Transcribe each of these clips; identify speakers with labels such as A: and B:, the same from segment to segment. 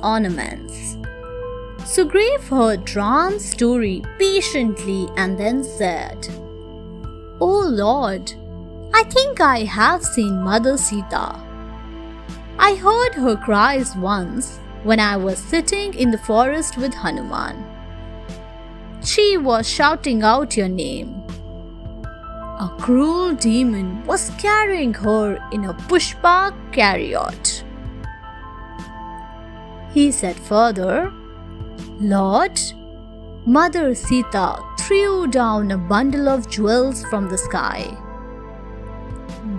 A: ornaments. Sugriv heard Ram's story patiently and then said, "O Lord, I think I have seen Mother Sita. I heard her cries once when I was sitting in the forest with Hanuman. She was shouting out your name. A cruel demon was carrying her in a pushpak chariot." He said further, "Lord, Mother Sita threw down a bundle of jewels from the sky.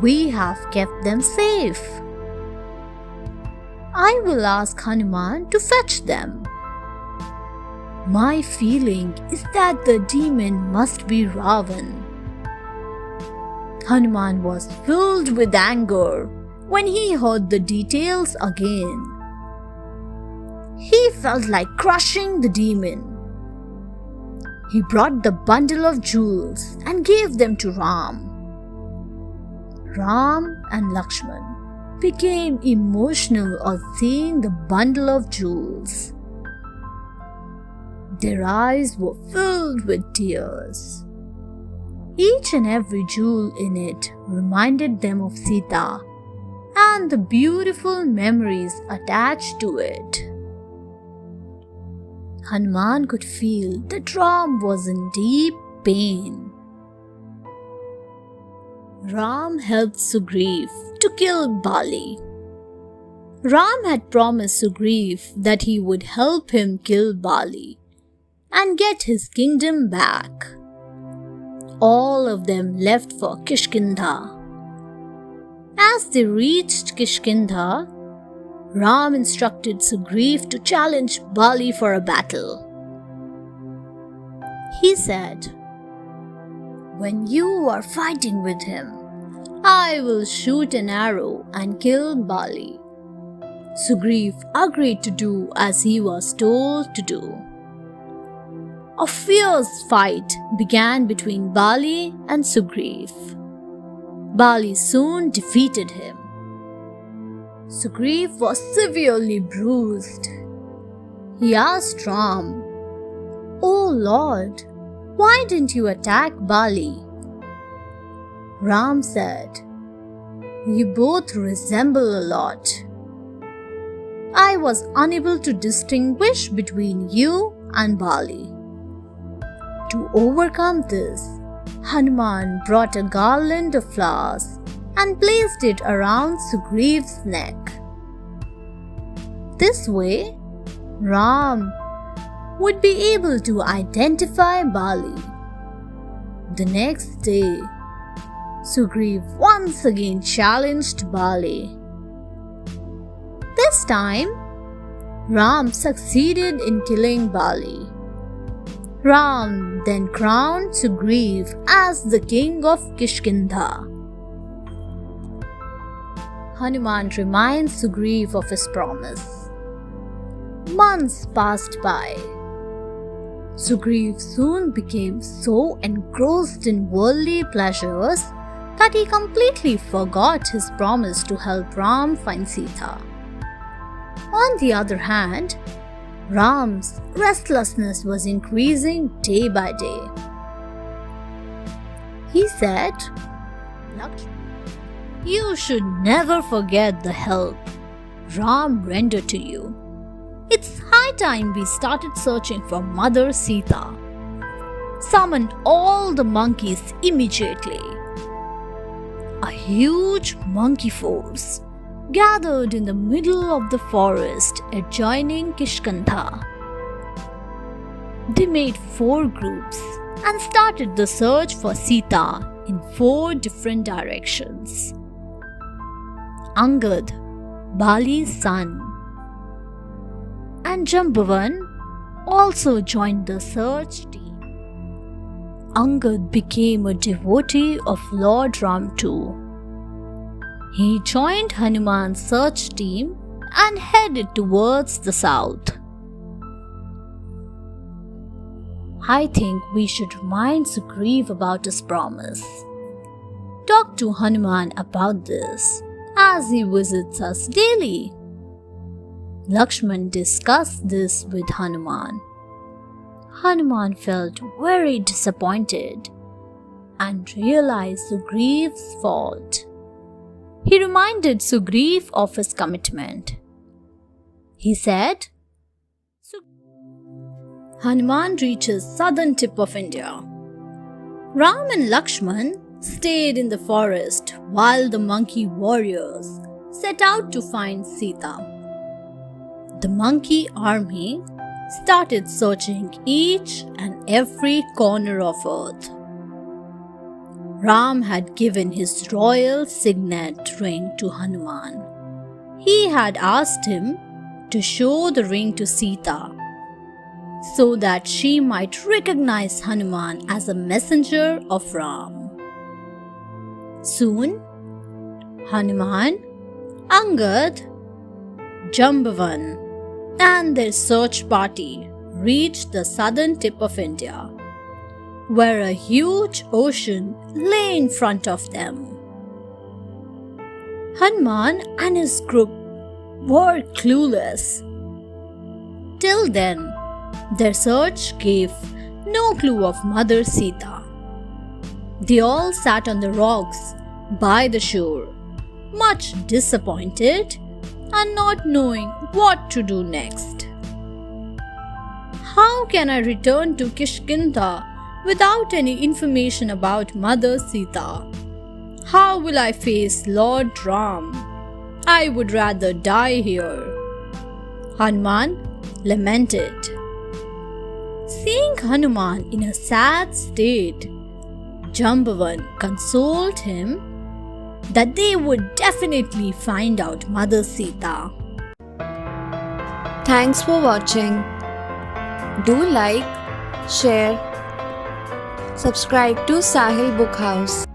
A: We have kept them safe. I will ask Hanuman to fetch them. My feeling is that the demon must be Ravan." Hanuman was filled with anger when he heard the details again. He felt like crushing the demon. He brought the bundle of jewels and gave them to Ram. Ram and Lakshman became emotional on seeing the bundle of jewels. Their eyes were filled with tears. Each and every jewel in it reminded them of Sita and the beautiful memories attached to it. Hanuman could feel that Ram was in deep pain. Ram helped Sugriv to kill Bali. Ram had promised Sugriv that he would help him kill Bali and get his kingdom back. All of them left for Kishkindha. As they reached Kishkindha, Ram instructed Sugriv to challenge Bali for a battle. He said, "When you are fighting with him, I will shoot an arrow and kill Bali." Sugriv agreed to do as he was told to do. A fierce fight began between Bali and Sugriv. Bali soon defeated him. Sugriv was severely bruised. He asked Ram, "O Lord, why didn't you attack Bali?" Ram said, "You both resemble a lot. I was unable to distinguish between you and Bali." To overcome this, Hanuman brought a garland of flowers and placed it around Sugriv's neck. This way, Ram would be able to identify Bali. The next day, Sugriv once again challenged Bali. This time, Ram succeeded in killing Bali. Ram then crowned Sugriv as the king of Kishkindha. Hanuman reminds Sugriv of his promise. Months passed by. Sugriv soon became so engrossed in worldly pleasures that he completely forgot his promise to help Ram find Sita. On the other hand, Ram's restlessness was increasing day by day. He said, "You should never forget the help Ram rendered to you. It's high time we started searching for Mother Sita. Summoned all the monkeys immediately. A huge monkey force gathered in the middle of the forest adjoining Kishkindha. They made 4 groups and started the search for Sita in 4 different directions. Angad, Bali's son, and Jambavan also joined the search team. Angad became a devotee of Lord Ram too. He joined Hanuman's search team and headed towards the south. I think we should remind Sugriv about his promise. Talk to Hanuman about this as he visits us daily. Lakshman discussed this with Hanuman. Hanuman felt very disappointed and realized Sugriva's fault. He reminded Sugriva of his commitment. He said, Hanuman reaches southern tip of India. Ram and Lakshman stayed in the forest while the monkey warriors set out to find Sita. The monkey army started searching each and every corner of earth. Ram had given his royal signet ring to Hanuman. He had asked him to show the ring to Sita so that she might recognize Hanuman as a messenger of Ram. Soon, Hanuman, Angad, Jambavan, and their search party reached the southern tip of India, where a huge ocean lay in front of them. Hanuman and his group were clueless. Till then, their search gave no clue of Mother Sita. They all sat on the rocks by the shore, much disappointed and not knowing what to do next. How can I return to Kishkinda without any information about Mother Sita? How will I face Lord Ram? I would rather die here. Hanuman lamented. Seeing Hanuman in a sad state, Jambavan consoled him that they would definitely find out Mother Sita.
B: Thanks for watching. Do like, share, subscribe to Sahil Book House.